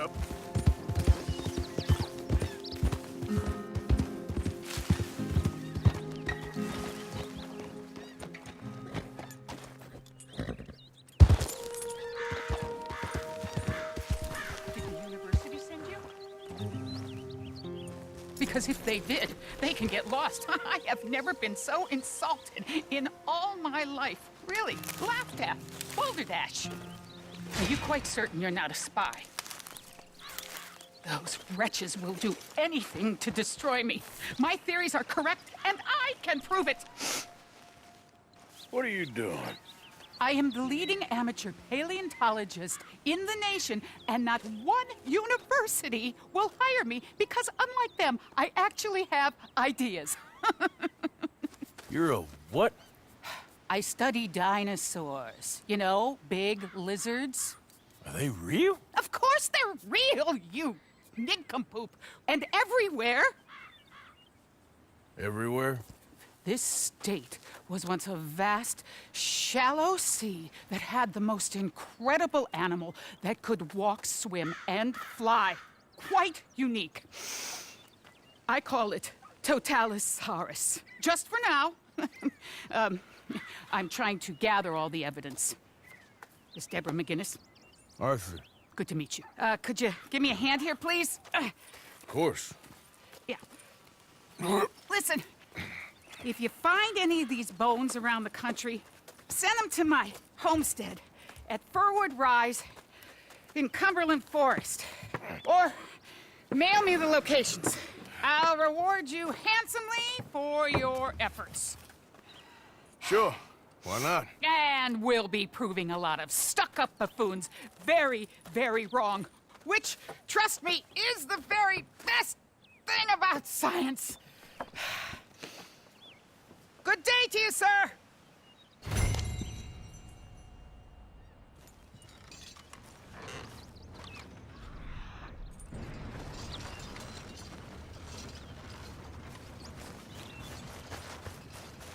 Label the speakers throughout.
Speaker 1: up.
Speaker 2: Did the university send you? Because if they did, they can get lost. I have never been so insulted in all my life. Really, laughed at. Balderdash. Are you quite certain you're not a spy? Those wretches will do anything to destroy me. My theories are correct, and I can prove it.
Speaker 1: What are you doing?
Speaker 2: I am the leading amateur paleontologist in the nation, and not one university will hire me because, unlike them, I actually have ideas.
Speaker 1: You're a what?
Speaker 2: I study dinosaurs. You know, big lizards.
Speaker 1: Are they real?
Speaker 2: Of course they're real, you nincompoop. And everywhere.
Speaker 1: Everywhere?
Speaker 2: This state was once a vast, shallow sea that had the most incredible animal that could walk, swim, and fly. Quite unique. I call it Totalisaurus. Just for now. I'm trying to gather all the evidence. Miss Deborah McGinnis.
Speaker 1: Arthur.
Speaker 2: Good to meet you. Could you give me a hand here, please?
Speaker 1: Of course.
Speaker 2: Yeah. Listen, if you find any of these bones around the country, send them to my homestead at Furwood Rise in Cumberland Forest. Or mail me the locations. I'll reward you handsomely for your efforts.
Speaker 1: Sure. Why not?
Speaker 2: And we'll be proving a lot of stuck-up buffoons very, very wrong. Which, trust me, is the very best thing about science. Good day to you, sir!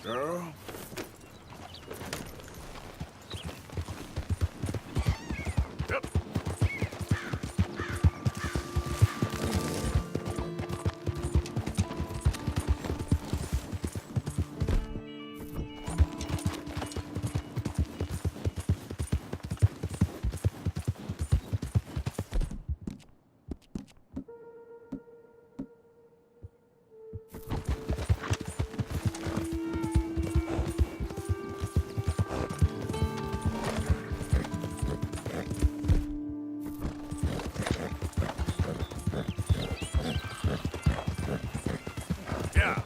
Speaker 1: Girl? Yep. Yeah.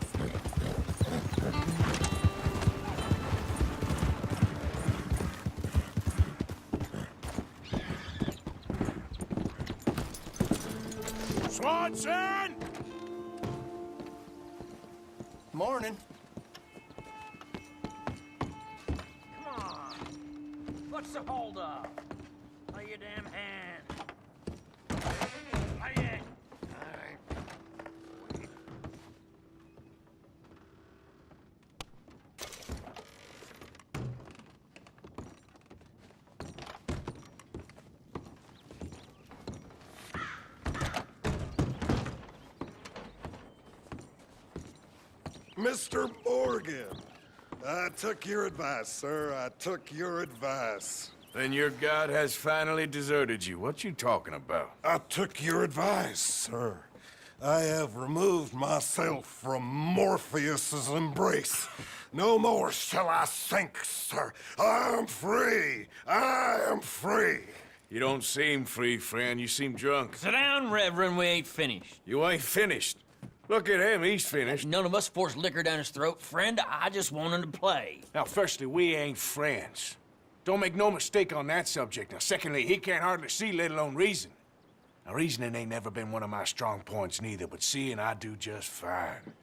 Speaker 1: Swanson!
Speaker 3: Morning.
Speaker 4: Come on. What's the holdup? Lay your damn hand. Lay it. All right.
Speaker 3: Mr. Morgan, I took your advice, sir. I took your advice.
Speaker 1: Then your god has finally deserted you. What you talking about?
Speaker 3: I took your advice, sir. I have removed myself from Morpheus's embrace. No more shall I sink, sir. I am free. I am free.
Speaker 1: You don't seem free, friend. You seem drunk.
Speaker 4: Sit down, Reverend. We ain't finished.
Speaker 1: You ain't finished. Look at him. He's finished.
Speaker 4: None of us forced liquor down his throat. Friend, I just want him to play.
Speaker 1: Now, firstly, we ain't friends. Don't make no mistake on that subject. Now, secondly, he can't hardly see, let alone reason. Now, reasoning ain't never been one of my strong points neither, but seeing I do just fine.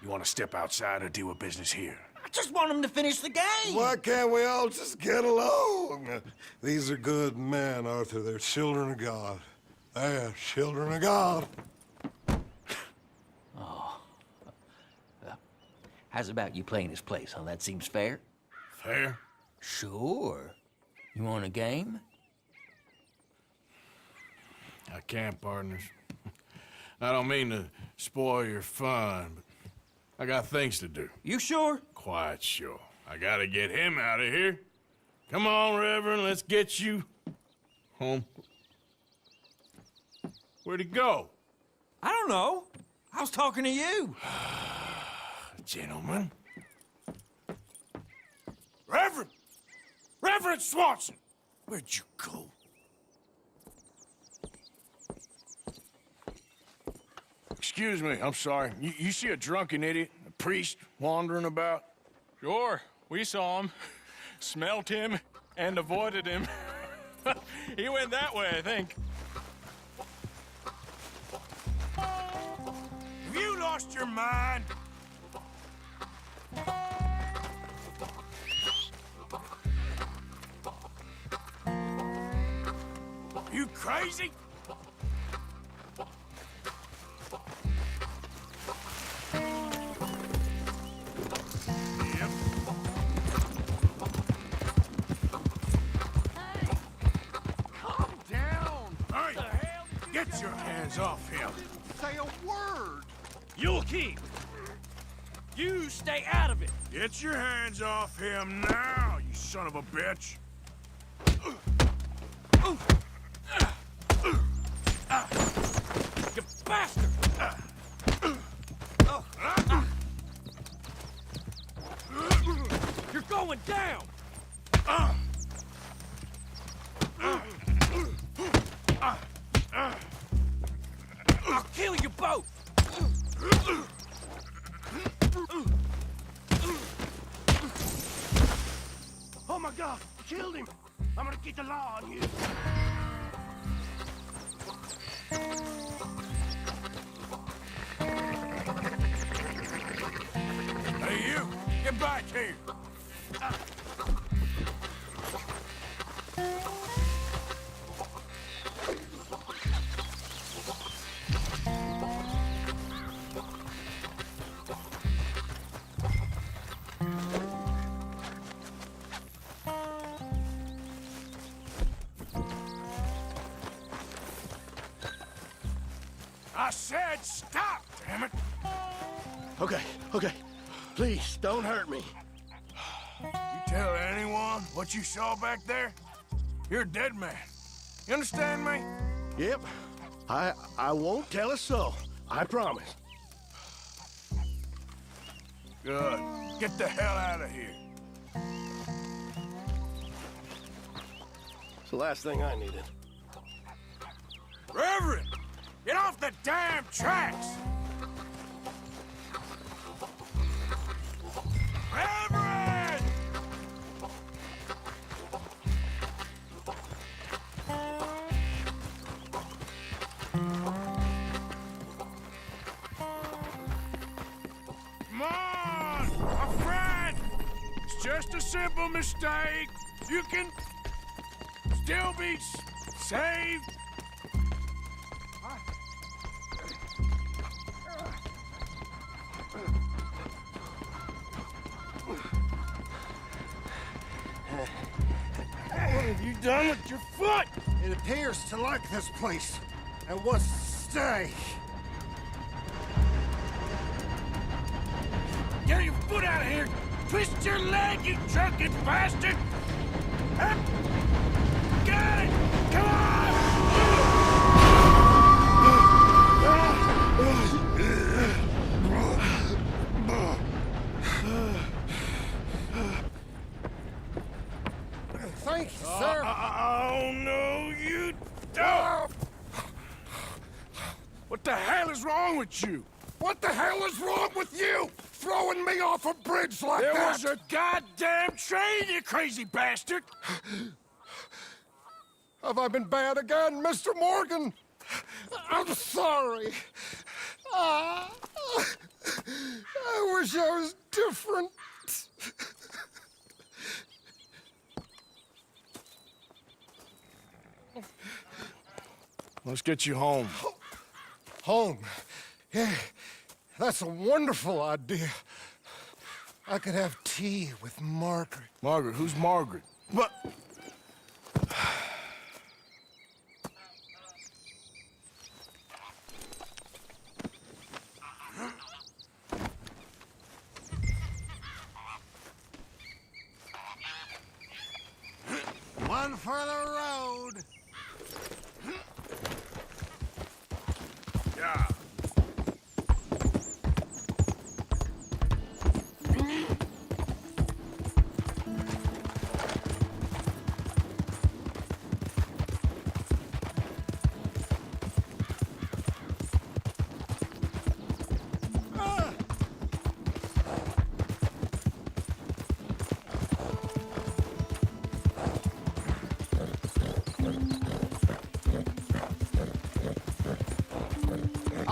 Speaker 1: You want to step outside or deal with business here?
Speaker 4: I just want him to finish the game.
Speaker 3: Why can't we all just get along? These are good men, Arthur. They're children of God. They're children of God.
Speaker 4: How's about you playing his place, huh? That seems fair?
Speaker 1: Fair?
Speaker 4: Sure. You want a game?
Speaker 1: I can't, partners. I don't mean to spoil your fun, but I got things to do.
Speaker 4: You sure?
Speaker 1: Quite sure. I gotta get him out of here. Come on, Reverend, let's get you home. Where'd he go?
Speaker 4: I don't know. I was talking to you.
Speaker 1: Gentlemen. Reverend! Reverend Swanson! Where'd you go? Excuse me, I'm sorry. You see a drunken idiot, a priest, wandering about?
Speaker 5: Sure, we saw him, smelt him, and avoided him. He went that way, I think.
Speaker 1: Have you lost your mind? You crazy? Yep.
Speaker 3: Calm down!
Speaker 1: Hey, get your hands off him.
Speaker 3: Say a word!
Speaker 4: You'll keep. You stay out of it.
Speaker 1: Get your hands off him now, you son of a bitch.
Speaker 4: You bastard! You're going down! I'll kill you both!
Speaker 3: Oh my God! Killed him! I'm gonna get the law on you!
Speaker 1: Hey, you! Get back here! I said stop, damn it!
Speaker 3: Okay. Please, don't hurt me.
Speaker 1: You tell anyone what you saw back there? You're a dead man. You understand me?
Speaker 3: Yep. I won't tell a soul. I promise.
Speaker 1: Good. Get the hell out of here.
Speaker 3: It's the last thing I needed.
Speaker 1: Reverend! Get off the damn tracks! Reverend! Come on, my friend! It's just a simple mistake. You can still be saved. What have you done with your foot?
Speaker 3: It appears to like this place and wants to stay.
Speaker 1: Get your foot out of here! Twist your leg, you drunken bastard! Up! Got it! Come on!
Speaker 3: Thank you, sir.
Speaker 1: Oh, no, you don't! What the hell is wrong with you?
Speaker 3: What the hell is wrong with you? Throwing me off a bridge like
Speaker 1: There
Speaker 3: that?
Speaker 1: was a goddamn train, you crazy bastard!
Speaker 3: Have I been bad again, Mr. Morgan? I'm sorry. I wish I was different.
Speaker 1: Let's get you home.
Speaker 3: Home. Yeah, that's a wonderful idea. I could have tea with Margaret.
Speaker 1: Margaret, who's Margaret?
Speaker 3: But One for the road.
Speaker 1: Yeah.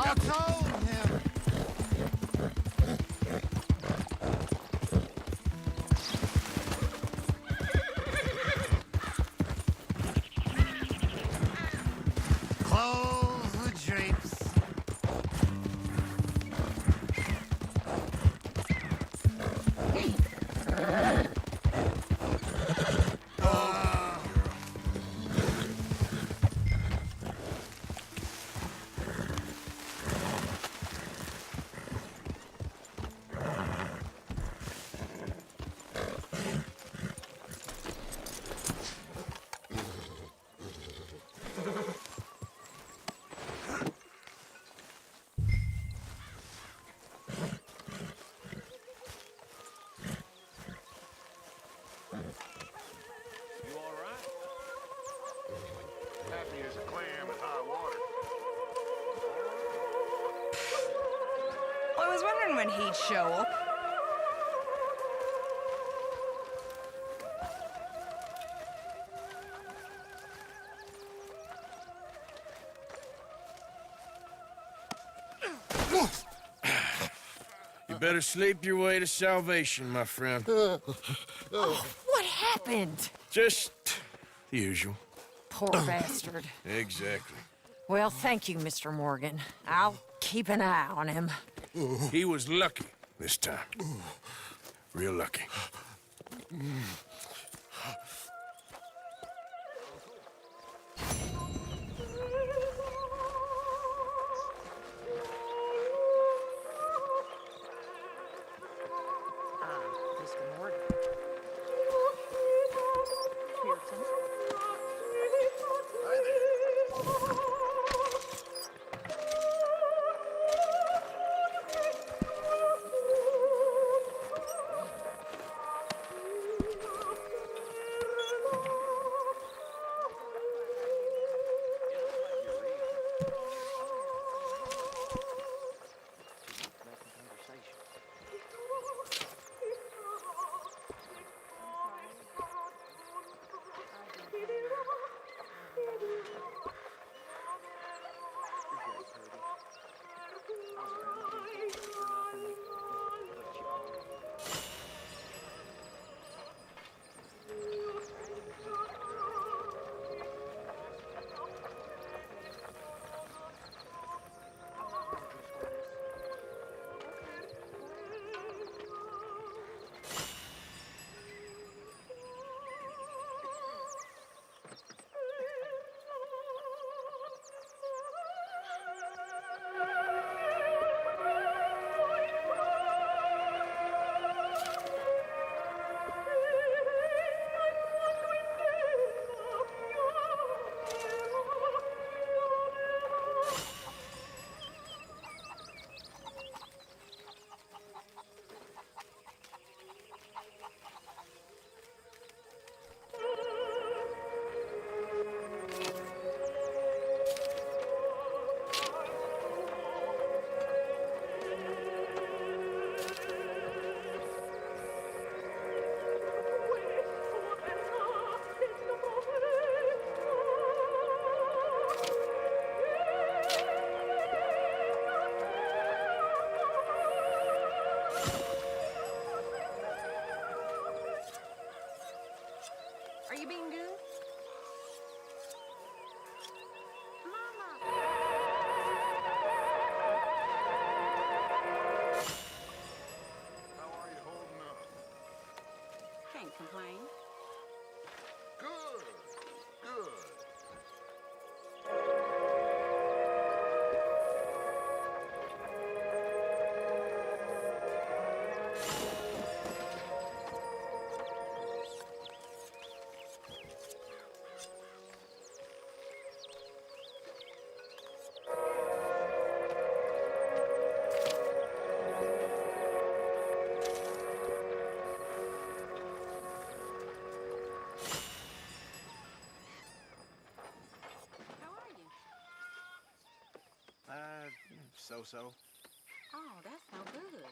Speaker 3: I told him. Close the drapes.
Speaker 1: You all right? Happy as a clam in high water.
Speaker 6: Well, I was wondering when he'd show up.
Speaker 1: You better sleep your way to salvation, my friend.
Speaker 6: What happened?
Speaker 1: Just the usual.
Speaker 6: Poor bastard.
Speaker 1: Exactly.
Speaker 6: Well, thank you, Mr. Morgan. I'll keep an eye on him.
Speaker 1: He was lucky this time. Real lucky.
Speaker 6: Mr. Morgan. Are you being good?
Speaker 3: How are you holding up?
Speaker 2: Can't complain.
Speaker 3: Good. Good.
Speaker 1: so-so.
Speaker 6: Oh, that's no good.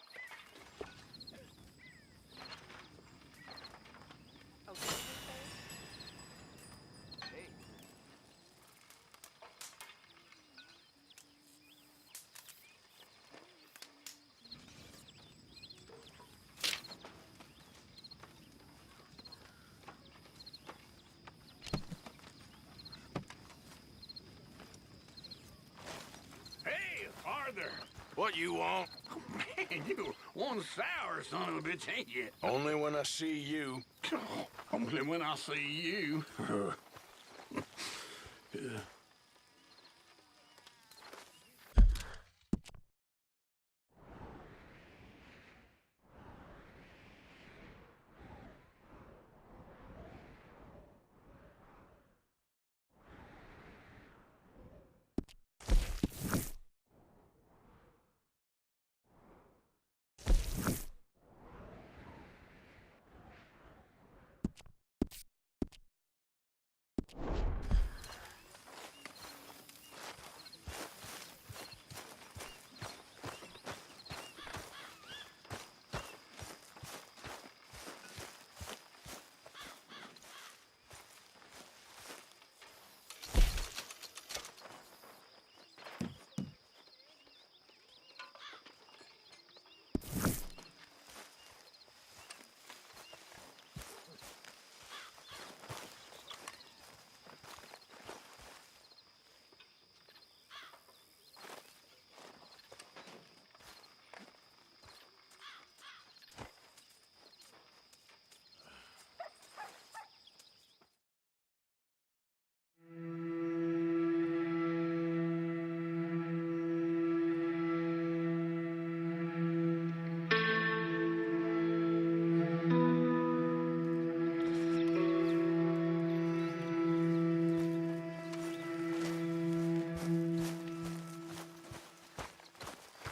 Speaker 6: Okay.
Speaker 1: Hey.
Speaker 7: Hey, Arthur!
Speaker 1: What you want?
Speaker 7: Man, you one sour son of a bitch, ain't you?
Speaker 1: Only when I see you.
Speaker 7: Only when I see you.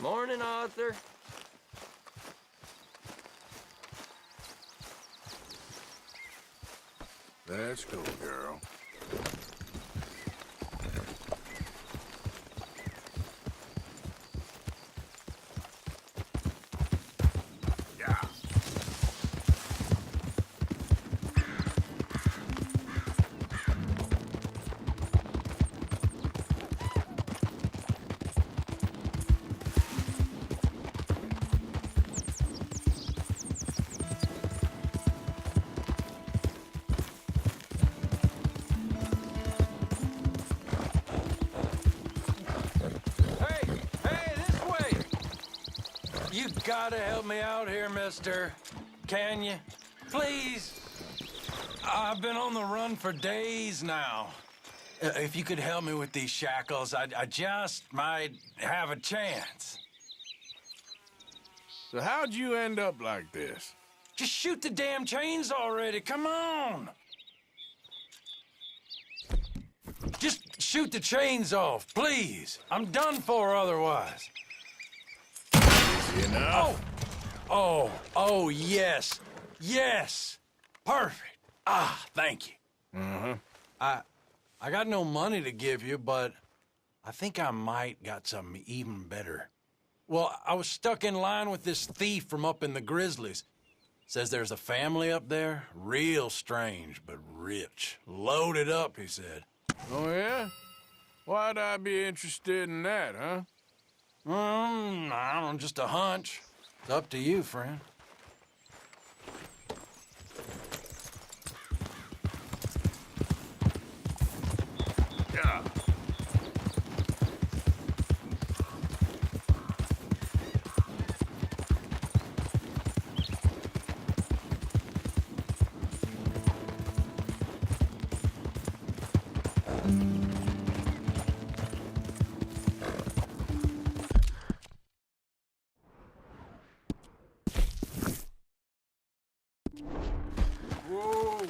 Speaker 4: Morning, Arthur.
Speaker 1: Let's go, girl.
Speaker 7: Yeah.
Speaker 8: Hey, this way! You gotta help me out here, mister. Can you? Please? I've been on the run for days now. If you could help me with these shackles, I just might have a chance.
Speaker 1: So how'd you end up like this?
Speaker 8: Just shoot the damn chains already, come on! Just shoot the chains off, please. I'm done for otherwise.
Speaker 1: Enough?
Speaker 8: Oh, yes. Yes. Perfect. Ah, thank you. I got no money to give you, but I think I might got something even better. Well, I was stuck in line with this thief from up in the Grizzlies. Says there's a family up there, real strange, but rich. Loaded up, he said.
Speaker 1: Oh, yeah? Why'd I be interested in that, huh?
Speaker 8: I don't know, just a hunch. It's up to you, friend.
Speaker 7: Yeah.
Speaker 1: Whoa!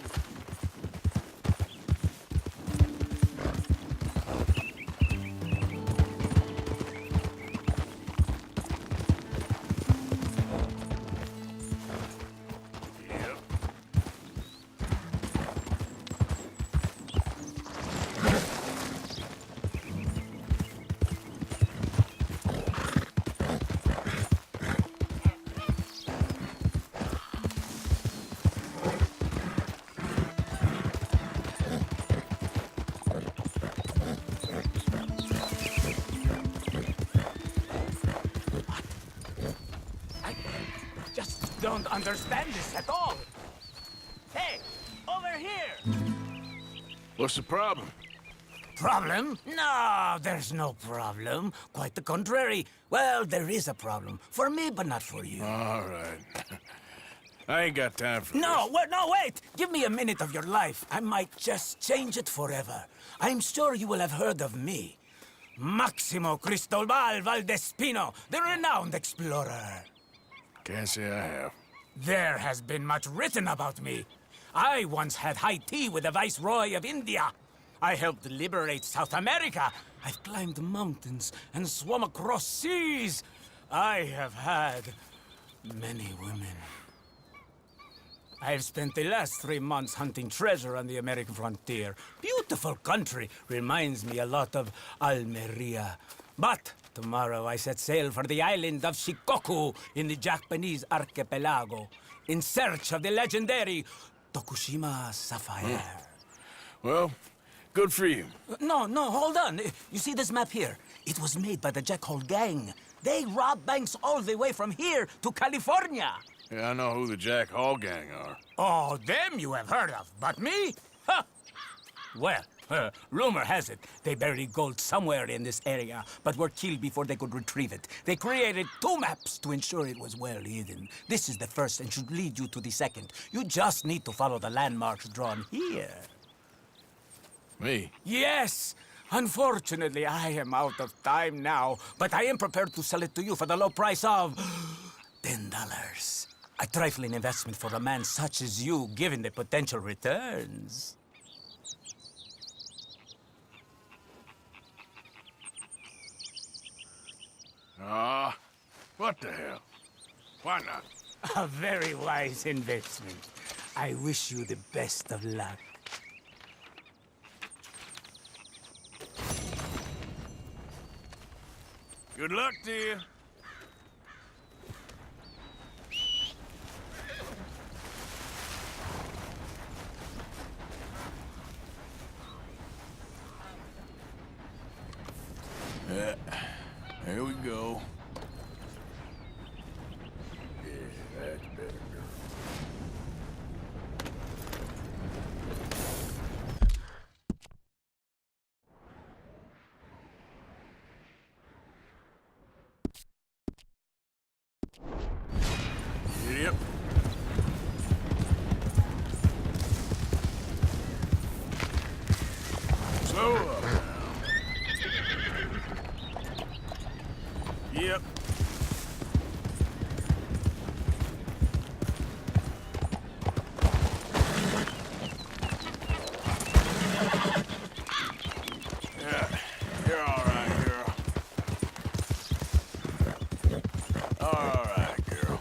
Speaker 7: Yep.
Speaker 4: don't understand this at all. Hey, over here!
Speaker 1: What's the problem?
Speaker 4: Problem? No, there's no problem. Quite the contrary. Well, there is a problem. For me, but not for you.
Speaker 1: All right. I ain't got time for
Speaker 4: No, wait! Give me a minute of your life. I might just change it forever. I'm sure you will have heard of me. Maximo Cristobal Valdespino, the renowned explorer.
Speaker 1: Can't say I have.
Speaker 4: There has been much written about me. I once had high tea with the Viceroy of India. I helped liberate South America. I've climbed mountains and swum across seas. I have had many women. I've spent the last 3 months hunting treasure on the American frontier. Beautiful country. Reminds me a lot of Almeria. But tomorrow I set sail for the island of Shikoku in the Japanese archipelago in search of the legendary Tokushima sapphire.
Speaker 1: Well, good for you.
Speaker 4: No, hold on. You see this map here? It was made by the Jackhole Gang. They rob banks all the way from here to California.
Speaker 1: Yeah, I know who the Jack Hall gang are.
Speaker 4: Oh, them you have heard of, but me? Huh. Well, rumor has it they buried gold somewhere in this area, but were killed before they could retrieve it. They created 2 maps to ensure it was well hidden. This is the first and should lead you to the second. You just need to follow the landmarks drawn here.
Speaker 1: Me?
Speaker 4: Yes! Unfortunately, I am out of time now, but I am prepared to sell it to you for the low price of $10. A trifling investment for a man such as you, given the potential returns.
Speaker 1: What the hell? Why not?
Speaker 4: A very wise investment. I wish you the best of luck.
Speaker 1: Good luck to you. Here we go. Yeah, that's better, girl. Yep. Slow up now. Yep. Yeah, you're all right, girl. All right, girl.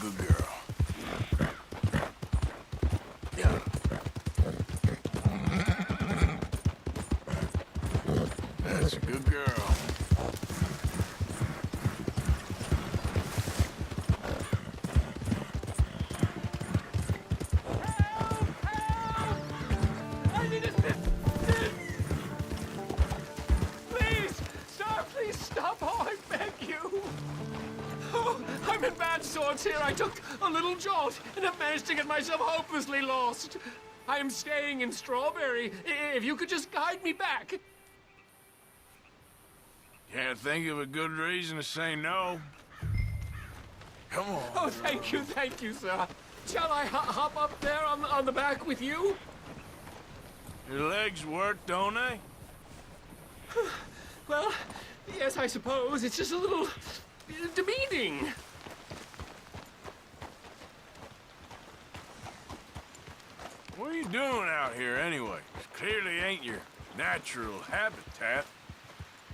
Speaker 1: Good girl. Yeah. That's a good girl.
Speaker 5: I need assistance! Please! Sir, please stop! Oh, I beg you! Oh, I'm in bad sorts here. I took a little jolt and have managed to get myself hopelessly lost. I am staying in Strawberry. If you could just guide me back.
Speaker 1: Can't think of a good reason to say no. Come on.
Speaker 5: Oh, thank you, sir. Shall I hop up there on the back with you?
Speaker 1: Your legs work, don't they?
Speaker 5: Well, yes, I suppose. It's just a little demeaning.
Speaker 1: What are you doing out here anyway? Clearly ain't your natural habitat.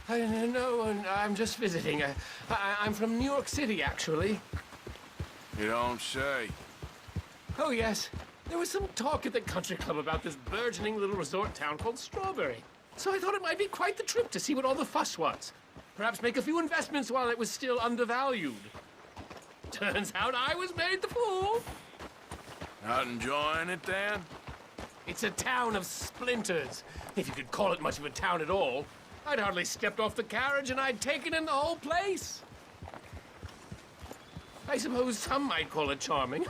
Speaker 5: No, I'm just visiting. I'm from New York City, actually.
Speaker 1: You don't say.
Speaker 5: Oh, yes. There was some talk at the country club about this burgeoning little resort town called Strawberry. So I thought it might be quite the trip to see what all the fuss was. Perhaps make a few investments while it was still undervalued. Turns out I was made the fool.
Speaker 1: Not enjoying it, then?
Speaker 5: It's a town of splinters, if you could call it much of a town at all. I'd hardly stepped off the carriage and I'd taken in the whole place. I suppose some might call it charming.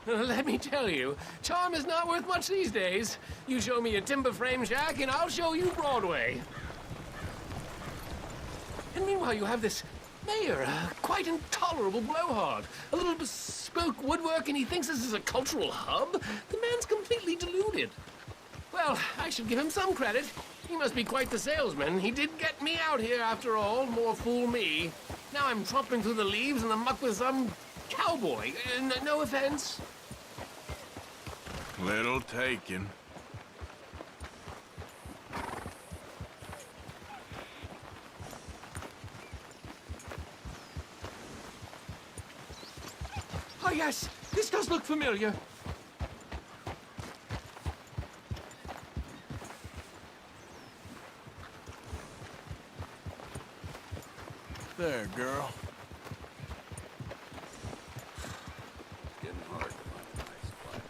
Speaker 5: Let me tell you, charm is not worth much these days. You show me a timber frame shack and I'll show you Broadway. And meanwhile, you have this mayor, a quite intolerable blowhard. A little bespoke woodwork, and he thinks this is a cultural hub? The man's completely deluded. Well, I should give him some credit. He must be quite the salesman. He did get me out here after all. More fool me. Now I'm tromping through the leaves in the muck with some cowboy. No offense.
Speaker 1: Little taken.
Speaker 5: Oh, yes. This does look familiar.
Speaker 1: There, girl.
Speaker 7: Getting hard to find a nice spot.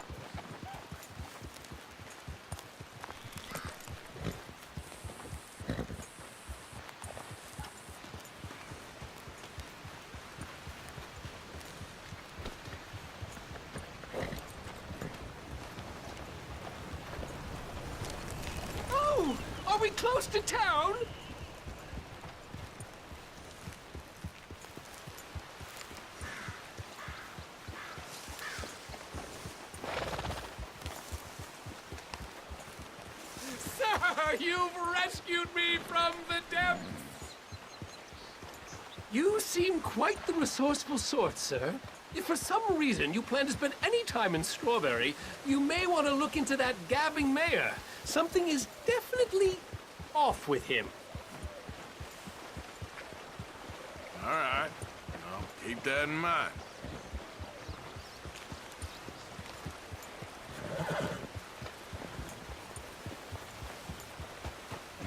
Speaker 5: Oh, are we close to town? Sir, you've rescued me from the depths. You seem quite the resourceful sort, sir. If for some reason you plan to spend any time in Strawberry, you may want to look into that gabbing mayor. Something is definitely off with him.
Speaker 1: All right. I'll keep that in mind.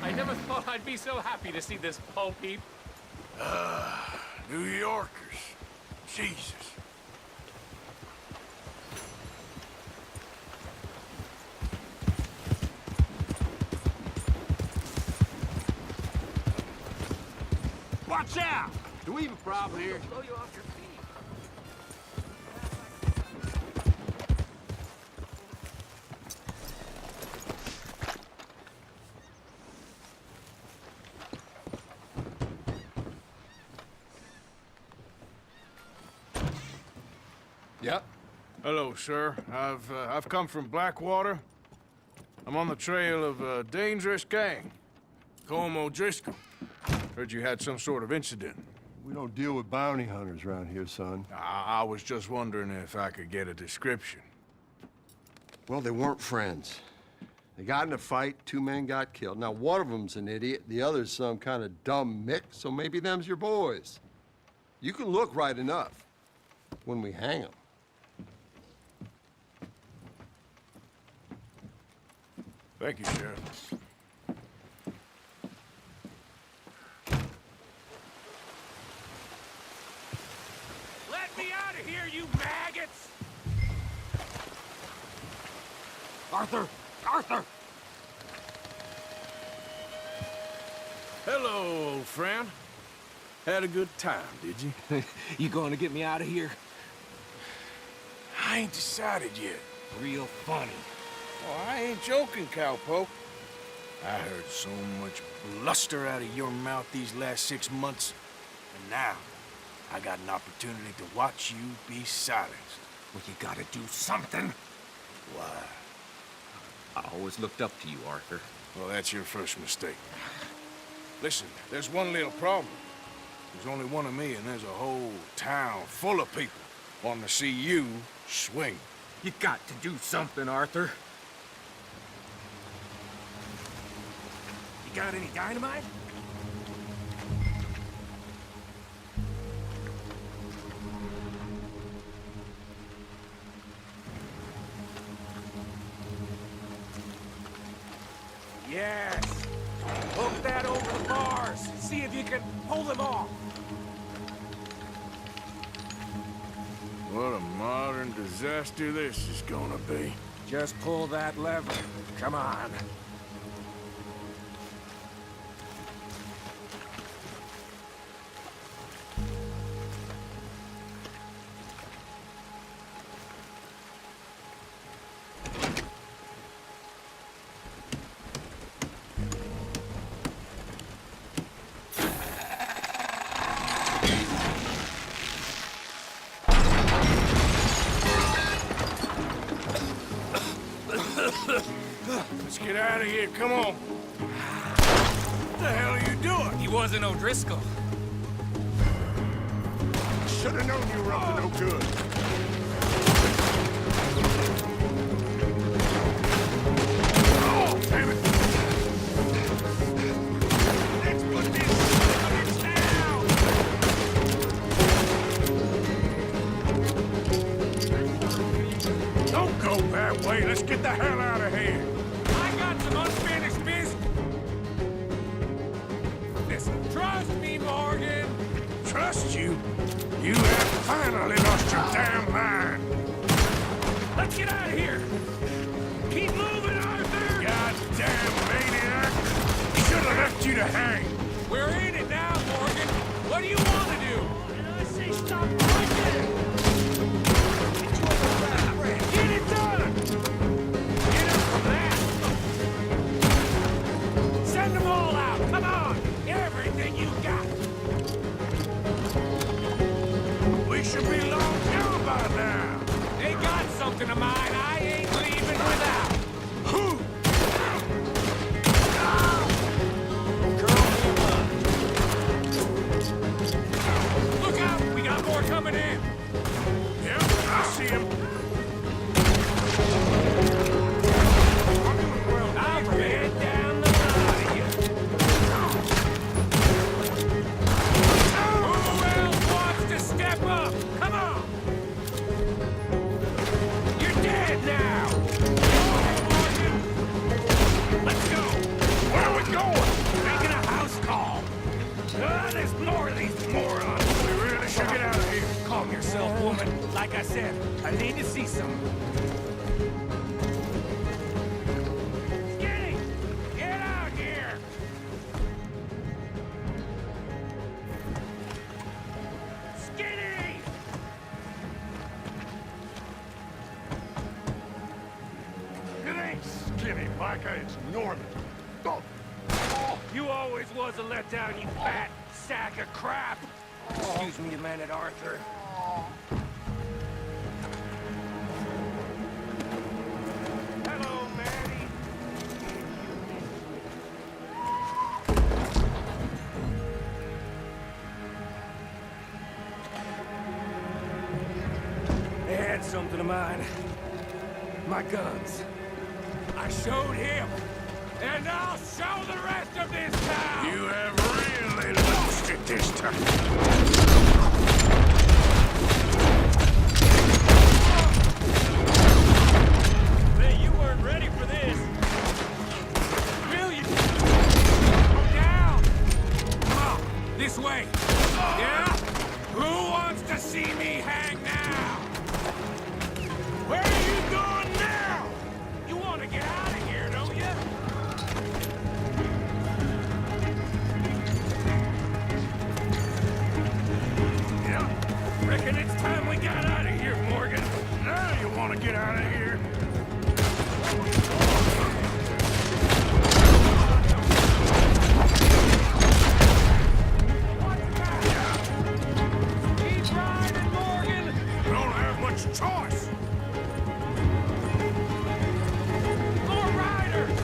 Speaker 5: I never thought I'd be so happy to see this pulp heap.
Speaker 1: New Yorkers. Jesus.
Speaker 7: Watch out! Do we have a problem here?
Speaker 5: Blow you off your feet.
Speaker 3: Yep.
Speaker 1: Hello, sir. I've come from Blackwater. I'm on the trail of a dangerous gang. Colm O'Driscoll. Heard you had some sort of incident.
Speaker 9: We don't deal with bounty hunters around here, son.
Speaker 1: I was just wondering if I could get a description.
Speaker 9: Well, they weren't friends. They got in a fight, 2 men got killed. Now, one of them's an idiot, the other's some kind of dumb mick, so maybe them's your boys. You can look right enough when we hang them.
Speaker 1: Thank you, Sheriff.
Speaker 5: Let me out of here, you maggots!
Speaker 7: Arthur! Arthur!
Speaker 1: Hello, old friend. Had a good time, did you?
Speaker 10: You going to get me out of here?
Speaker 1: I ain't decided yet.
Speaker 10: Real funny.
Speaker 1: Oh, I ain't joking, cowpoke. I heard so much bluster out of your mouth these last 6 months. And now, I got an opportunity to watch you be silenced.
Speaker 10: Well, you gotta do something.
Speaker 1: Why?
Speaker 10: I always looked up to you, Arthur.
Speaker 1: Well, that's your first mistake. Listen, there's one little problem. There's only one of me, and there's a whole town full of people wanting to see you swing.
Speaker 10: You got to do something, Arthur.
Speaker 5: You got any dynamite? Yes. Hook that over the bars. See if you can pull them off.
Speaker 1: What a modern disaster this is gonna be.
Speaker 5: Just pull that lever. Come on.
Speaker 1: Let's get out of here, come on. What the hell are you doing?
Speaker 4: He wasn't O'Driscoll.
Speaker 3: Should have known you were up to no good.
Speaker 1: Oh, damn it! Let's put this in town! Don't go that way. Let's get the hell out of here.
Speaker 5: I got some unfinished business. Listen, trust me, Morgan.
Speaker 1: Trust you? You have finally lost your damn mind.
Speaker 5: Let's get out of here. Keep moving, Arthur.
Speaker 1: Goddamn maniac! Should have left you to hang.
Speaker 5: We're in it now, Morgan. What do you want to do? I say stop right there. Get it done. Get it from that. Send them all out. Come on. Everything you got.
Speaker 1: We should be long gone by now.
Speaker 5: They got something of mine I ain't leaving without.
Speaker 1: Who?
Speaker 5: Look out! We got more coming in.
Speaker 1: Yep, I see him.
Speaker 5: I'll head down the line. Who else wants to step up? Come on! You're dead now! Let's go!
Speaker 1: Where are we going?
Speaker 5: Making a house call. There's more of these morons.
Speaker 1: We really should get out of here.
Speaker 5: Calm yourself, woman. Like I said, I need to see some. Skinny! Get out here! Skinny!
Speaker 3: It ain't Skinny, Micah. It's Norman. Go.
Speaker 5: You always was a letdown, you fat sack of crap! Excuse me a minute, Arthur. Hello, Maddie. They had something of mine. My guns. I showed him. And I'll show the rest of this town!
Speaker 1: You have really lost it this time.
Speaker 5: Hey, you weren't ready for this. Will you? Go down! Come on, this way. Yeah? Who wants to see me hang now? Where are you going now? You want to get out of here, don't you? Yeah, reckon it's time we got out of here, Morgan.
Speaker 1: Now you want to get out of here?
Speaker 5: Keep riding, Morgan!
Speaker 1: We don't have much choice.
Speaker 5: More riders!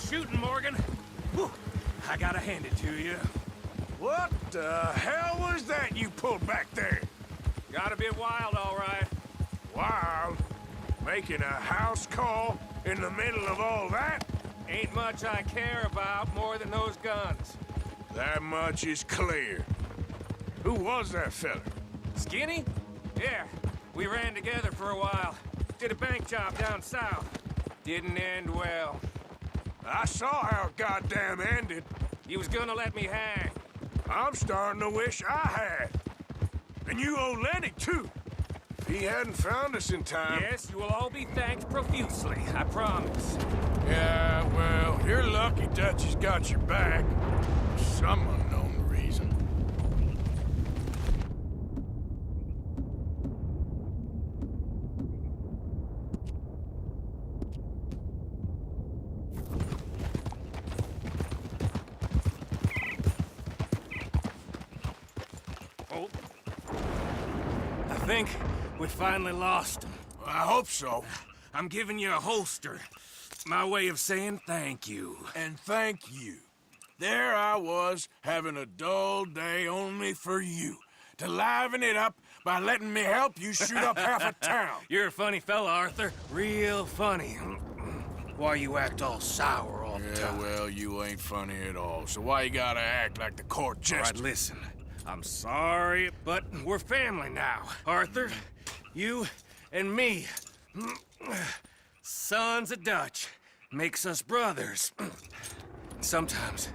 Speaker 5: shooting, Morgan. Whew. I gotta hand it to you.
Speaker 1: What the hell was that you pulled back there?
Speaker 5: Gotta be wild, all right.
Speaker 1: Wild? Making a house call in the middle of all that?
Speaker 5: Ain't much I care about more than those guns.
Speaker 1: That much is clear. Who was that fella?
Speaker 5: Skinny? Yeah, we ran together for a while. Did a bank job down south. Didn't end well.
Speaker 1: I saw how it goddamn ended.
Speaker 5: He was gonna let me hang.
Speaker 1: I'm starting to wish I had. And you owe Lenny, too. If he hadn't found us in time...
Speaker 5: Yes, you will all be thanked profusely, I promise.
Speaker 1: Yeah, well, you're lucky Dutchie's got your back. For some unknown reason.
Speaker 5: Oh. I think we finally lost him.
Speaker 1: I hope so.
Speaker 5: I'm giving you a holster. My way of saying thank you.
Speaker 1: And thank you. There I was, having a dull day only for you. To liven it up by letting me help you shoot up half a town.
Speaker 5: You're a funny fella, Arthur. Real funny. Why you act all sour all the
Speaker 1: Yeah,
Speaker 5: time?
Speaker 1: well, you ain't funny at all. So why you gotta act like the court
Speaker 5: All right,
Speaker 1: jester?
Speaker 5: listen. I'm sorry, but we're family now. Arthur, you and me. Sons of Dutch. Makes us brothers. Sometimes,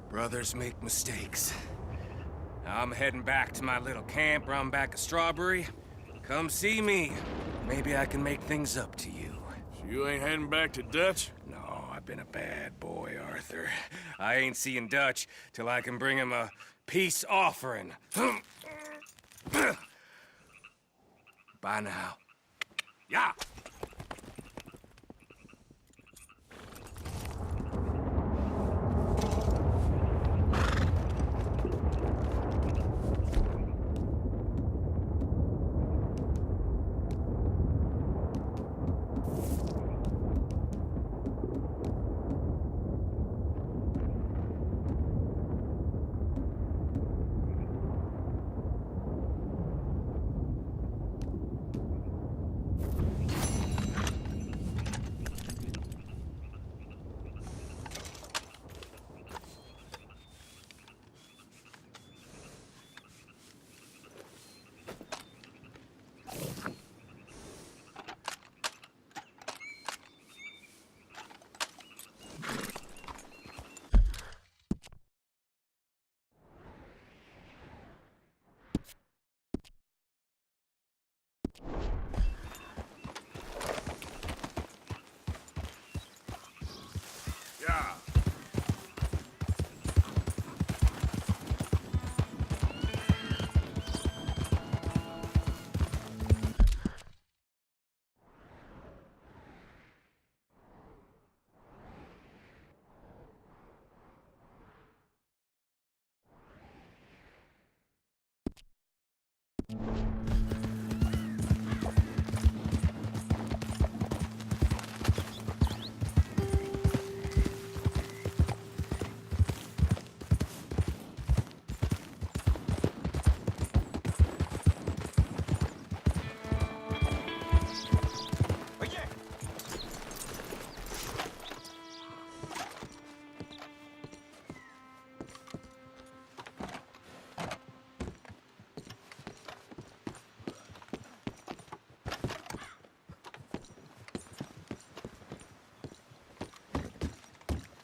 Speaker 5: brothers make mistakes. Now I'm heading back to my little camp around back of Strawberry. Come see me. Maybe I can make things up to you.
Speaker 1: So you ain't heading back to Dutch?
Speaker 5: No, I've been a bad boy, Arthur. I ain't seeing Dutch till I can bring him a peace offering. Bye now. Yeah.
Speaker 1: Yeah.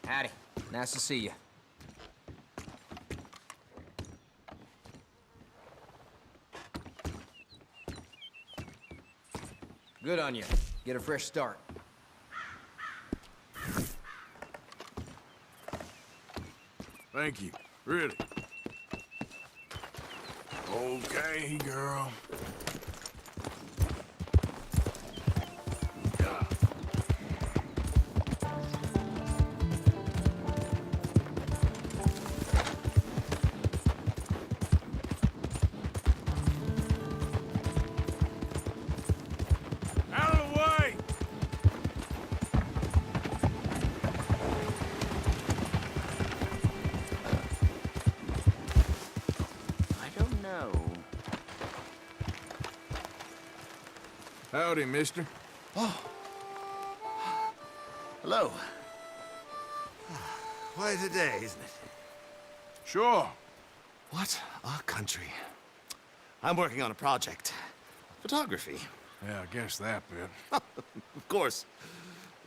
Speaker 10: Howdy. Nice to see you. Good on you. Get a fresh start.
Speaker 1: Thank you. Really. Okay, girl. Yeah. Out of the way! Howdy, mister.
Speaker 11: Hello. Quite a day, isn't it?
Speaker 1: Sure.
Speaker 11: What a country. I'm working on a project. Photography.
Speaker 1: Yeah, I guess that bit.
Speaker 11: Of course.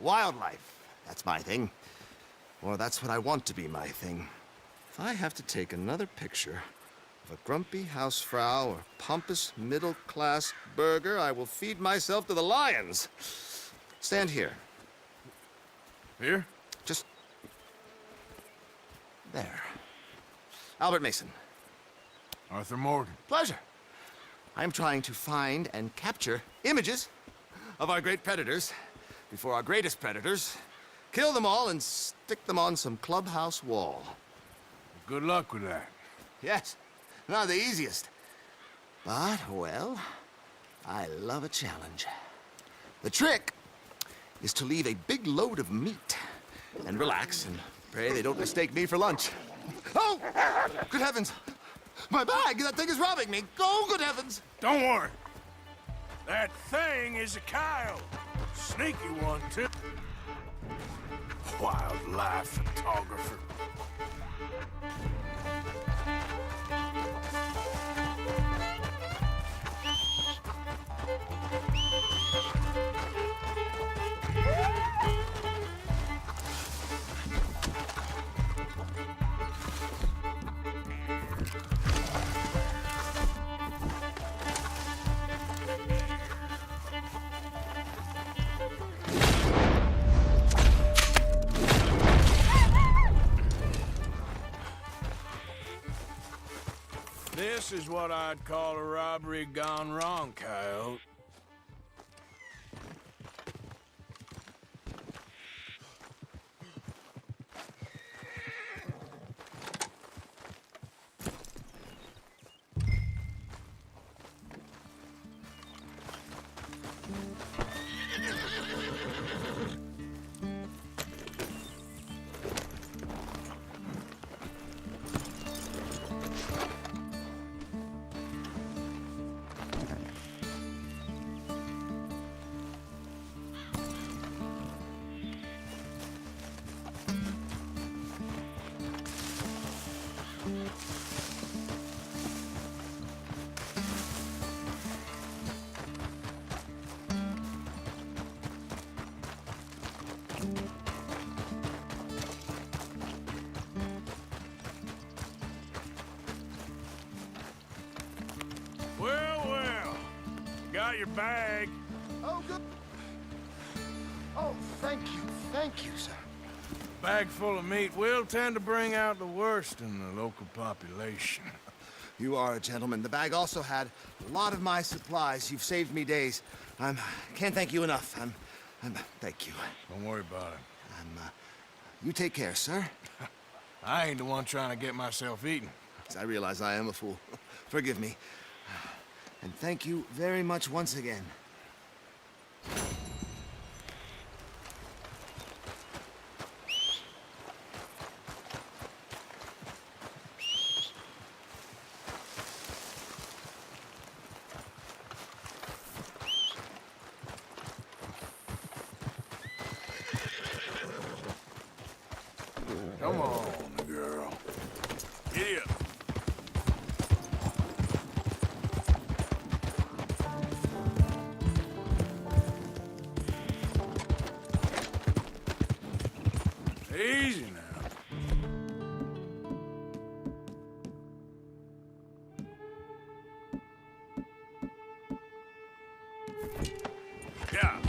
Speaker 11: Wildlife. That's my thing. Or that's what I want to be my thing. If I have to take another picture of a grumpy housefrau or pompous middle-class burgher, I will feed myself to the lions. Stand here.
Speaker 1: Here?
Speaker 11: Just... there. Albert Mason.
Speaker 1: Arthur Morgan.
Speaker 11: Pleasure. I'm trying to find and capture images of our great predators before our greatest predators kill them all and stick them on some clubhouse wall.
Speaker 1: Good luck with that.
Speaker 11: Yes, not the easiest. But, well, I love a challenge. The trick is to leave a big load of meat and relax and pray they don't mistake me for lunch. Oh! Good heavens! My bag! That thing is robbing me! Oh, good heavens!
Speaker 1: Don't worry. That thing is a coyote. Sneaky one, too. Wildlife photographer. This is what I'd call a robbery gone wrong, coyote. Well. Got your bag.
Speaker 11: Oh, good. Oh, thank you, sir.
Speaker 1: Bag full of meat will tend to bring out the worst in the local population.
Speaker 11: You are a gentleman. The bag also had a lot of my supplies. You've saved me days. Can't thank you enough. Thank you.
Speaker 1: Don't worry about it.
Speaker 11: You take care, sir.
Speaker 1: I ain't the one trying to get myself eaten.
Speaker 11: I realize I am a fool. Forgive me. And thank you very much once again.
Speaker 1: Come on, girl. Giddy up. Easy now. Yeah.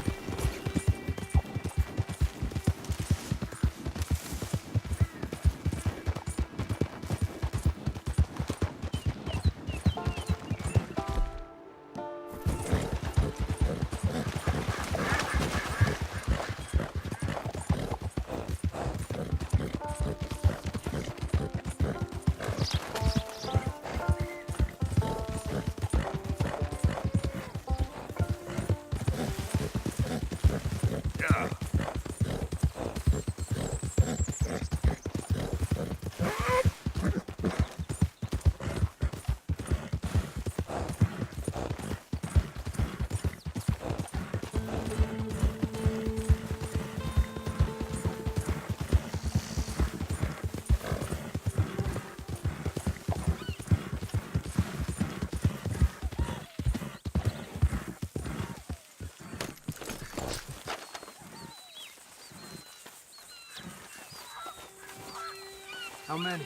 Speaker 5: How many?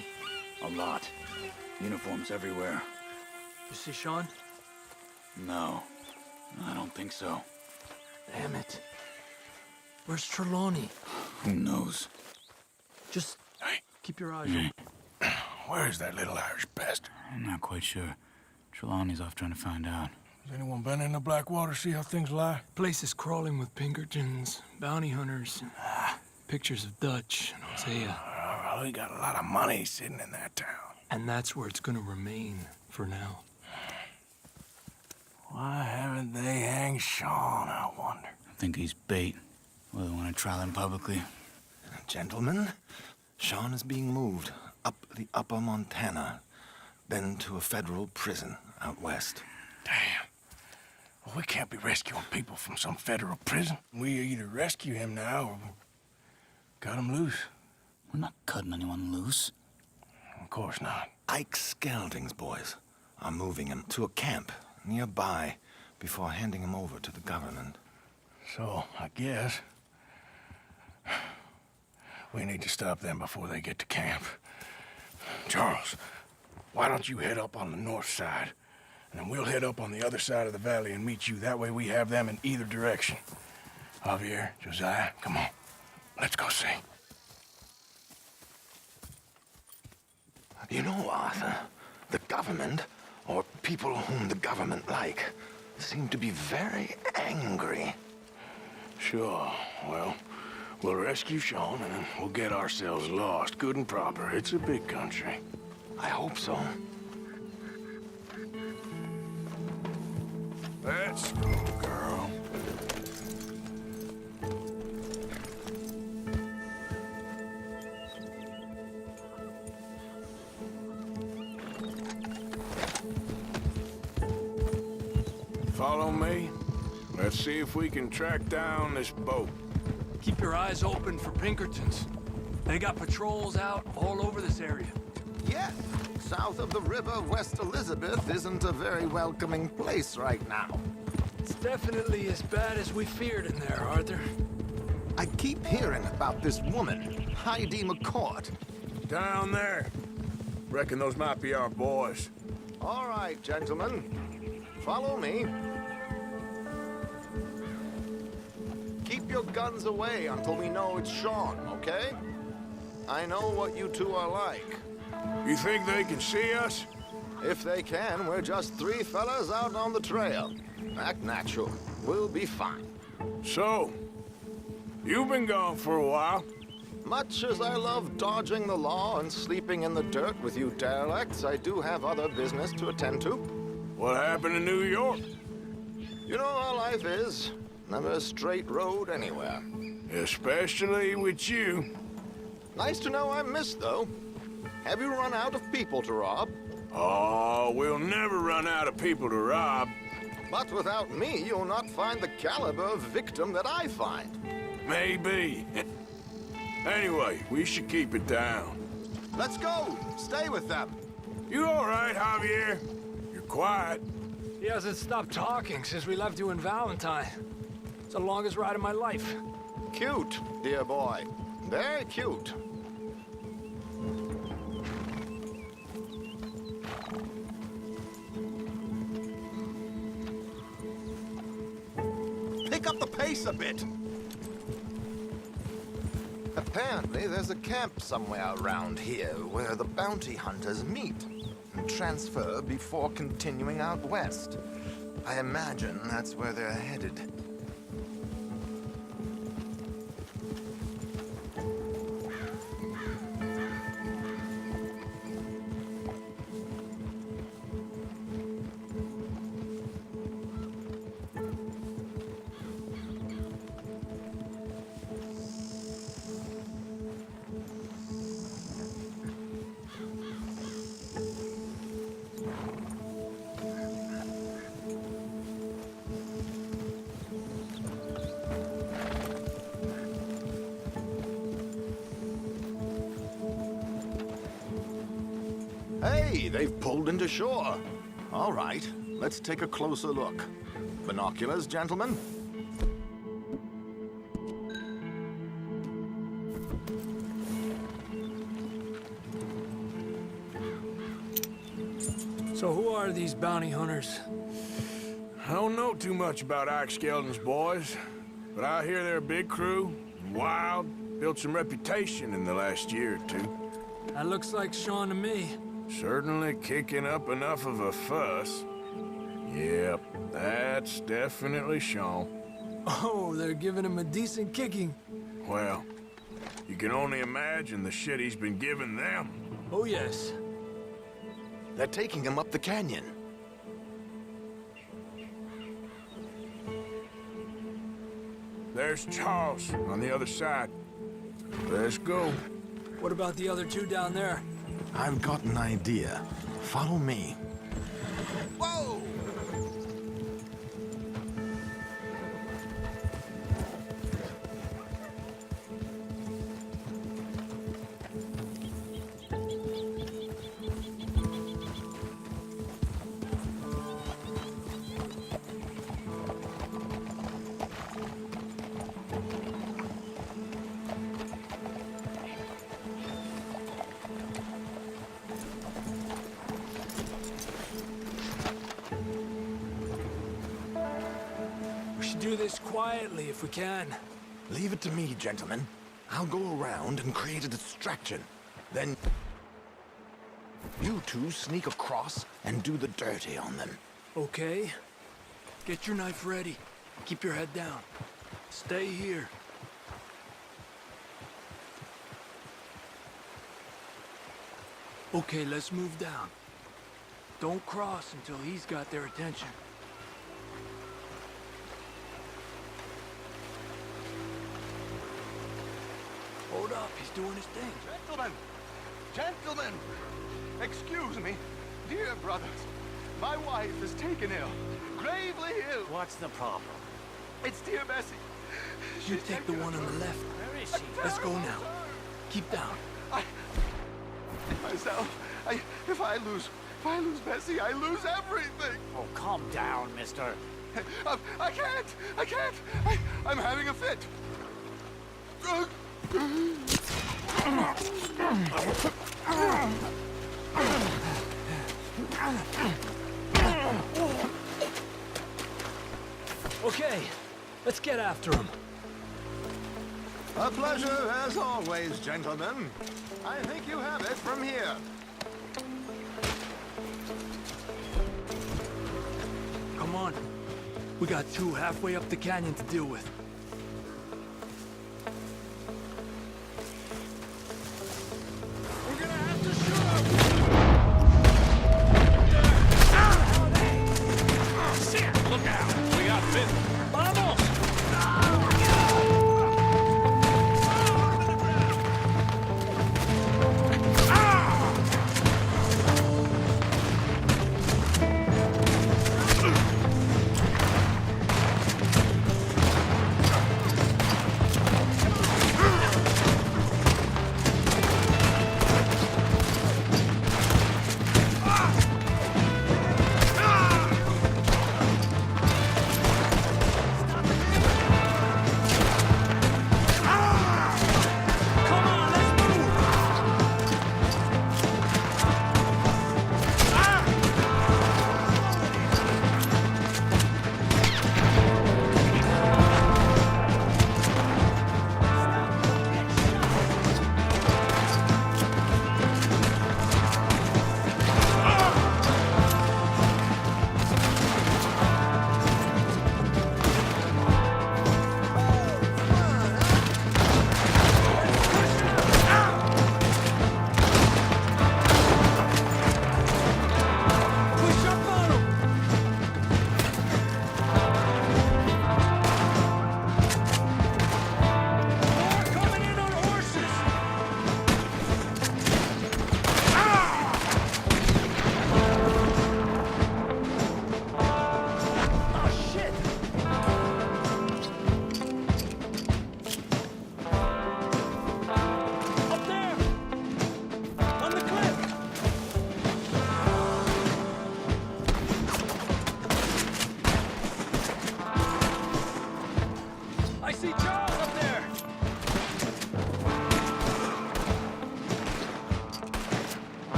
Speaker 12: A lot. Uniforms everywhere.
Speaker 5: You see Sean?
Speaker 12: No, I don't think so.
Speaker 5: Damn it. Where's Trelawney?
Speaker 12: Who knows?
Speaker 5: Just
Speaker 1: Hey.
Speaker 5: keep your eyes open.
Speaker 1: Where's that little Irish bastard?
Speaker 12: I'm not quite sure. Trelawney's off trying to find out.
Speaker 1: Has anyone been in the Blackwater, see how things lie?
Speaker 5: Place is crawling with Pinkertons, bounty hunters, pictures of Dutch and Hosea.
Speaker 1: Well, we got a lot of money sitting in that town.
Speaker 5: And that's where it's gonna remain for now.
Speaker 1: Why haven't they hanged Sean, I wonder?
Speaker 12: I think he's bait. Well, they want to trial him publicly.
Speaker 11: Gentlemen, Sean is being moved up the upper Montana, then to a federal prison out west.
Speaker 1: Damn. Well, we can't be rescuing people from some federal prison. We either rescue him now or cut him loose.
Speaker 12: We're not cutting anyone loose.
Speaker 1: Of course not.
Speaker 11: Ike Skelding's boys are moving him to a camp nearby before handing him over to the government.
Speaker 1: So, I guess we need to stop them before they get to camp. Charles, why don't you head up on the north side, and then we'll head up on the other side of the valley and meet you. That way we have them in either direction. Javier, Josiah, come on. Let's go see.
Speaker 11: You know, Arthur, the government, or people whom the government like, seem to be very angry.
Speaker 1: Sure. Well, we'll rescue Sean, and then we'll get ourselves lost, good and proper. It's a big country.
Speaker 11: I hope so.
Speaker 1: Let's go, girl. Follow me. Let's see if we can track down this boat.
Speaker 5: Keep your eyes open for Pinkertons. They got patrols out all over this area.
Speaker 11: Yes, south of the river, West Elizabeth isn't a very welcoming place right now.
Speaker 5: It's definitely as bad as we feared in there, Arthur.
Speaker 11: I keep hearing about this woman, Heidi McCourt.
Speaker 1: Down there. Reckon those might be our boys.
Speaker 11: All right, gentlemen. Follow me. Keep your guns away until we know it's Sean, okay? I know what you two are like.
Speaker 1: You think they can see us?
Speaker 11: If they can, we're just three fellas out on the trail. Act natural. We'll be fine.
Speaker 1: So, you've been gone for a while.
Speaker 11: Much as I love dodging the law and sleeping in the dirt with you derelicts, I do have other business to attend to.
Speaker 1: What happened in New York?
Speaker 11: You know how life is. Never a straight road anywhere.
Speaker 1: Especially with you.
Speaker 11: Nice to know I'm missed, though. Have you run out of people to rob?
Speaker 1: Oh, we'll never run out of people to rob.
Speaker 11: But without me, you'll not find the caliber of victim that I find.
Speaker 1: Maybe. Anyway, we should keep it down.
Speaker 11: Let's go. Stay with them.
Speaker 1: You all right, Javier? You're quiet.
Speaker 5: He hasn't stopped talking since we left you in Valentine. It's the longest ride of my life.
Speaker 11: Cute, dear boy. Very cute. Pick up the pace a bit. Apparently, there's a camp somewhere around here where the bounty hunters meet and transfer before continuing out west. I imagine that's where they're headed. Hey, they've pulled into shore. All right, let's take a closer look. Binoculars, gentlemen?
Speaker 5: So who are these bounty hunters?
Speaker 1: I don't know too much about Ike Skeldon's boys, but I hear they're a big crew, wild, built some reputation in the last year or two.
Speaker 5: That looks like Sean to me.
Speaker 1: Certainly kicking up enough of a fuss. Yep, that's definitely Sean.
Speaker 5: Oh, they're giving him a decent kicking.
Speaker 1: Well, you can only imagine the shit he's been giving them.
Speaker 5: Oh, yes.
Speaker 11: They're taking him up the canyon.
Speaker 1: There's Charles on the other side. Let's go.
Speaker 5: What about the other two down there?
Speaker 11: I've got an idea. Follow me. Whoa!
Speaker 5: We should do this quietly if we can.
Speaker 11: Leave it to me, gentlemen. I'll go around and create a distraction. Then you two sneak across and do the dirty on them.
Speaker 5: Okay. Get your knife ready. Keep your head down. Stay here. Okay, let's move down. Don't cross until he's got their attention. Hold up, he's doing his thing.
Speaker 13: Gentlemen! Gentlemen! Excuse me. Dear brothers, my wife is taken ill. Gravely ill.
Speaker 10: What's the problem?
Speaker 13: It's dear Bessie.
Speaker 5: You take the one on the left.
Speaker 10: Where is she?
Speaker 5: Let's go now. Keep down.
Speaker 13: If I lose Bessie, I lose everything.
Speaker 10: Oh, calm down, mister.
Speaker 13: I can't. I'm having a fit.
Speaker 5: Okay, let's get after him.
Speaker 13: A pleasure as always, gentlemen. I think you have it from here.
Speaker 5: Come on. We got two halfway up the canyon to deal with.
Speaker 13: We're gonna have to shoot him!
Speaker 4: Shit! Look out! We got bit. Vamos!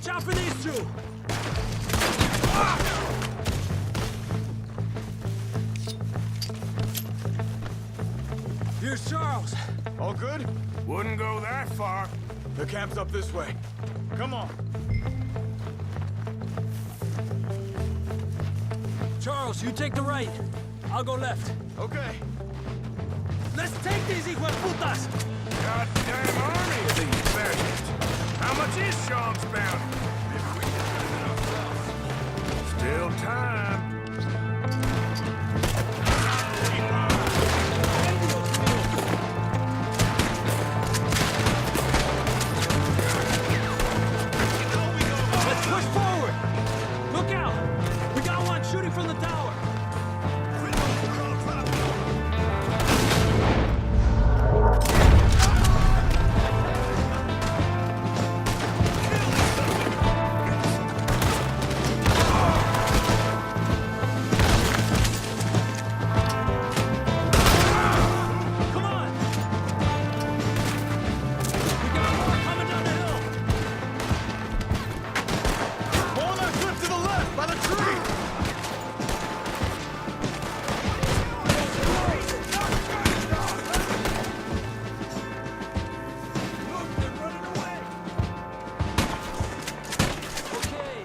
Speaker 8: Watch out for these two! Here's Charles.
Speaker 13: All good?
Speaker 1: Wouldn't go that far.
Speaker 13: The camp's up this way. Come on.
Speaker 8: Charles, you take the right. I'll go left.
Speaker 13: Okay.
Speaker 8: Let's take these hijueputas!
Speaker 1: Goddamn army of these bastards. How much is Sean's bounty?
Speaker 13: Maybe we can spend it ourselves.
Speaker 1: Still time.
Speaker 8: Let's push forward! Look out! We got one shooting from the tower! Come on! We got more coming down the hill!
Speaker 13: More on that cliff to the left, by the tree!
Speaker 8: Okay.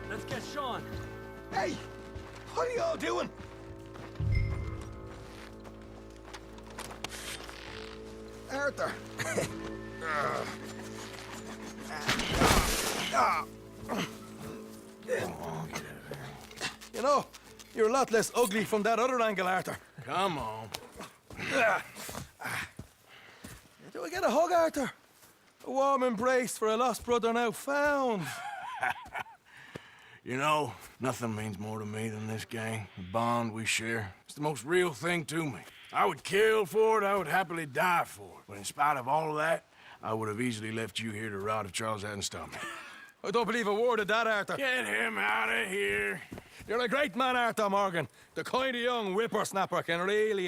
Speaker 8: Let's get Sean.
Speaker 13: Hey! What are y'all doing? Arthur! You know, you're a lot less ugly from that other angle, Arthur.
Speaker 1: Come on.
Speaker 13: Do I get a hug, Arthur? A warm embrace for a lost brother now found.
Speaker 1: You know, nothing means more to me than this gang, the bond we share. It's the most real thing to me. I would kill for it, I would happily die for it. But in spite of all of that, I would have easily left you here to rot if Charles hadn't stopped me.
Speaker 13: I don't believe a word of that, Arthur.
Speaker 1: Get him out of here.
Speaker 13: You're a great man, Arthur Morgan. The kind of young whippersnapper can really